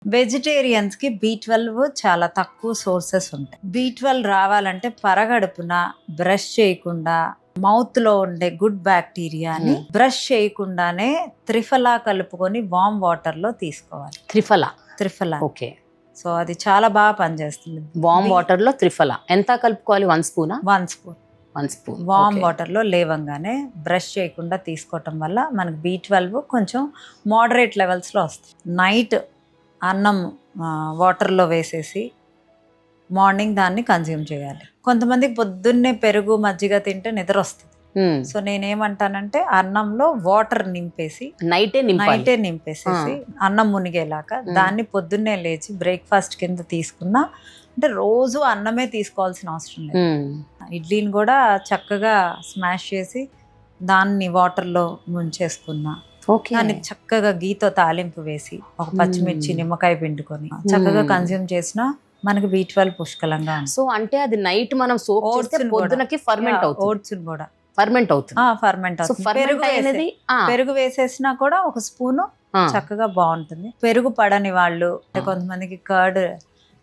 వెజిటేరియన్స్‌కి B12 చాలా తక్కువ sources ఉంటాయి. బి12 రావాలంటే పరగడుపున బ్రష్ చేయకుండా మౌత్‌లో ఉండే గుడ్ బ్యాక్టీరియాని బ్రష్ చేయకుండానే త్రిఫలా కలుపుకొని వార్మ్ వాటర్‌లో తీసుకోవాలి. త్రిఫలా. ఓకే. సో అది చాలా బాగా పనిచేస్తుంది. వార్మ్ వాటర్‌లో త్రిఫలా ఎంత కలుపుకోవాలి? 1 స్పూనా? 1 స్పూన్. 1 స్పూన్ వార్మ్ వాటర్లో లేవంగానే బ్రష్ చేయకుండా తీసుకోవటం వల్ల మనకు బి12 కొంచెం మోడరేట్ లెవెల్స్లో వస్తుంది. నైట్ అన్నం వాటర్లో వేసేసి మార్నింగ్ దాన్ని కన్జ్యూమ్ చేయాలి. కొంతమందికి పొద్దున్నే పెరుగు మజ్జిగ తింటే నిద్ర వస్తుంది. సో నేనేమంటానంటే అన్నంలో వాటర్ నింపేసి నైటే నింపేసేసి అన్నం మునిగేలాగా దాన్ని పొద్దున్నే లేచి బ్రేక్ఫాస్ట్ కింద తీసుకున్నా అంటే రోజు అన్నమే తీసుకోవాల్సిన అవసరం లేదు. ఇడ్లీని కూడా చక్కగా స్మాష్ చేసి దాన్ని వాటర్లో ముంచేసుకున్నా, దాన్ని చక్కగా గీతో తాలింపు వేసి ఒక పచ్చిమిర్చి నిమ్మకాయ పిండుకొని చక్కగా కన్జ్యూమ్ చేసినా మనకి బి12 పుష్కలంగా ఉంటుంది. సో అంటే అది నైట్ మనం సోక్ చేస్తే పొద్దునకి ఫర్మెంట్ అవుతుంది. ఓట్స్ కూడా ఫర్మెంట్ అవుతుంది. పెరుగు వేసేసినా కూడా ఒక స్పూను చక్కగా బాగుంటుంది. పెరుగు పడని వాళ్ళు కొంతమందికి కర్డ్,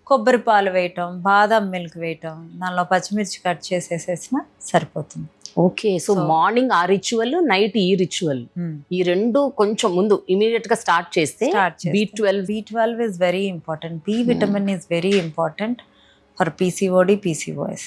కొబ్బరి పాలు వేయటం, బాదం మిల్క్ వేయటం, దానిలో పచ్చిమిర్చి కట్ చేసేసేసినా సరిపోతుంది. ఓకే. సో మార్నింగ్ ఆ రిచువల్, నైట్ ఈ రిచువల్, ఈ రెండు కొంచెం ముందు ఇమీడియట్ గా స్టార్ట్ చేస్తే B12 is very important. B vitamin is very important for PCOD, PCOS.